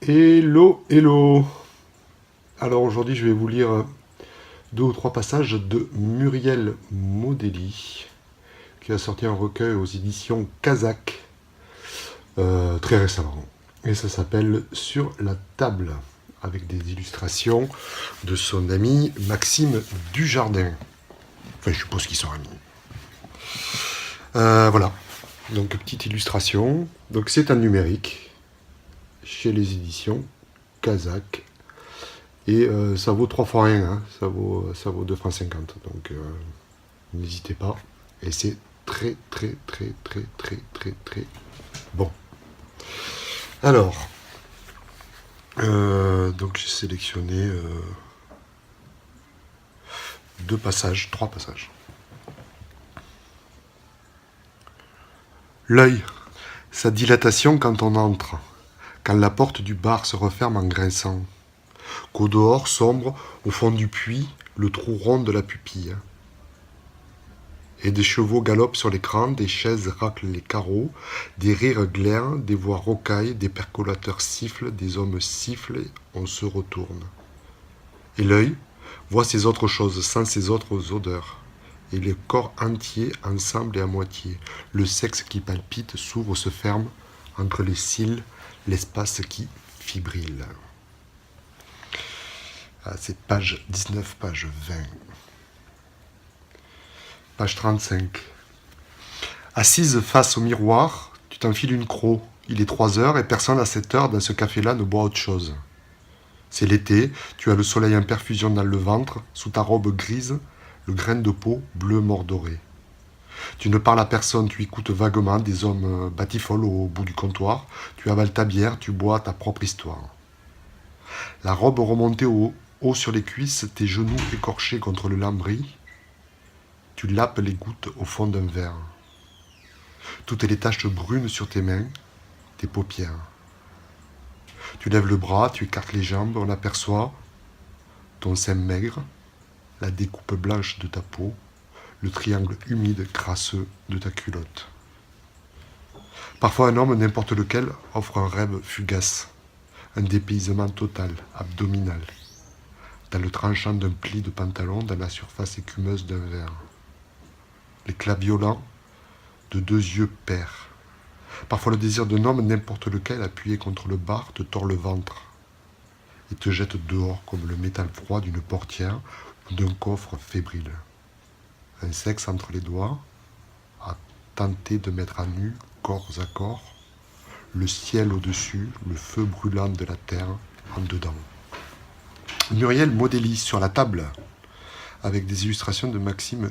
Hello, hello. Alors aujourd'hui, je vais vous lire deux ou trois passages de Muriel Modely, qui a sorti un recueil aux éditions Kazakh très récemment. Et ça s'appelle Sur la table, avec des illustrations de son ami Maxime Dujardin. Enfin, je suppose qu'ils sont amis. Voilà. Donc, petite illustration. Donc, c'est un numérique chez les éditions Kazakh. Et ça vaut 3 fois rien, hein. Ça vaut 2 francs 50. Donc n'hésitez pas. Et c'est très très très très très très très bon. Alors, donc j'ai sélectionné trois passages. L'œil, sa dilatation quand on entre, quand la porte du bar se referme en grinçant, qu'au dehors sombre, au fond du puits, le trou rond de la pupille. Et des chevaux galopent sur l'écran, des chaises raclent les carreaux, des rires glairent, des voix rocaillent, des percolateurs sifflent, des hommes sifflent, on se retourne. Et l'œil voit ces autres choses sans ces autres odeurs. Et le corps entier, ensemble et à moitié. Le sexe qui palpite, s'ouvre, se ferme, entre les cils, l'espace qui fibrille. Ah, c'est page 19, page 20. Page 35. Assise face au miroir, tu t'enfiles une croc. Il est 3 heures et personne à cette heure dans ce café-là ne boit autre chose. C'est l'été, tu as le soleil en perfusion dans le ventre, sous ta robe grise, le grain de peau bleu mordoré. Tu ne parles à personne, tu écoutes vaguement des hommes batifolent au bout du comptoir, tu avales ta bière, tu bois ta propre histoire. La robe remontée haut sur les cuisses, tes genoux écorchés contre le lambris, tu lapes les gouttes au fond d'un verre. Toutes les taches brunes sur tes mains, tes paupières. Tu lèves le bras, tu écartes les jambes, on aperçoit ton sein maigre, la découpe blanche de ta peau, le triangle humide crasseux de ta culotte. Parfois un homme, n'importe lequel, offre un rêve fugace, un dépaysement total, abdominal, dans le tranchant d'un pli de pantalon, dans la surface écumeuse d'un verre. L'éclat violent de 2 yeux pairs. Parfois le désir d'un homme, n'importe lequel, appuyé contre le bar, te tord le ventre et te jette dehors comme le métal froid d'une portière ou d'un coffre fébrile. Un sexe entre les doigts, à tenter de mettre à nu, corps à corps, le ciel au-dessus, le feu brûlant de la terre en dedans. Muriel Modely sur la table, avec des illustrations de Maxime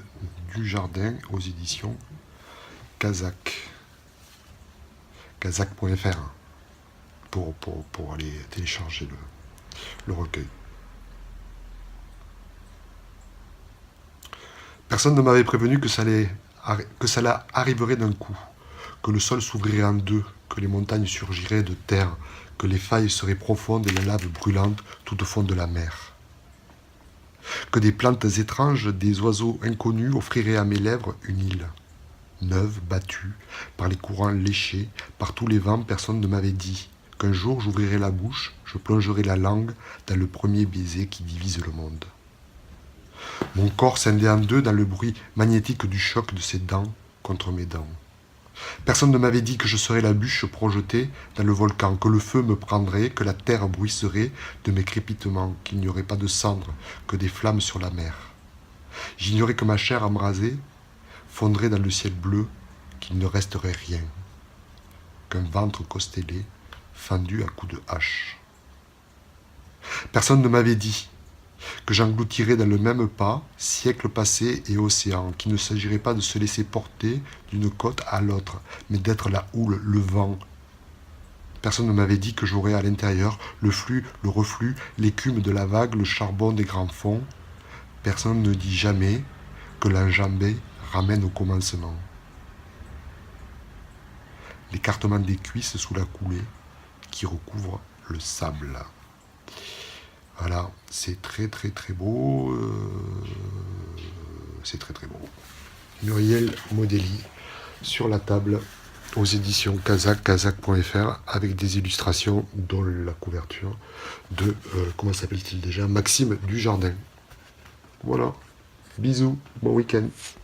Dujardin aux éditions Kazakh. Kazakh.fr pour aller télécharger le recueil. Personne ne m'avait prévenu que ça arriverait d'un coup, que le sol s'ouvrirait en deux, que les montagnes surgiraient de terre, que les failles seraient profondes et la lave brûlante tout au fond de la mer. Que des plantes étranges, des oiseaux inconnus offriraient à mes lèvres une île. Neuve, battue, par les courants léchés, par tous les vents, personne ne m'avait dit qu'un jour j'ouvrirai la bouche, je plongerai la langue dans le premier baiser qui divise le monde. Mon corps scindé en deux dans le bruit magnétique du choc de ses dents contre mes dents. Personne ne m'avait dit que je serais la bûche projetée dans le volcan, que le feu me prendrait, que la terre bruisserait de mes crépitements, qu'il n'y aurait pas de cendres, que des flammes sur la mer. J'ignorais que ma chair embrasée fondrait dans le ciel bleu, qu'il ne resterait rien, qu'un ventre constellé, fendu à coups de hache. Personne ne m'avait dit que j'engloutirais dans le même pas siècles passés et océans, qu'il ne s'agirait pas de se laisser porter d'une côte à l'autre, mais d'être la houle, le vent. Personne ne m'avait dit que j'aurais à l'intérieur le flux, le reflux, l'écume de la vague, le charbon des grands fonds. Personne ne dit jamais que l'enjambé ramène au commencement. L'écartement des cuisses sous la coulée qui recouvre le sable. Voilà, c'est très très très beau. C'est très très beau. Muriel Modely sur la table aux éditions kazakh.fr, avec des illustrations, dont la couverture de, comment s'appelle-t-il déjà, Maxime Dujardin. Voilà, bisous, bon week-end.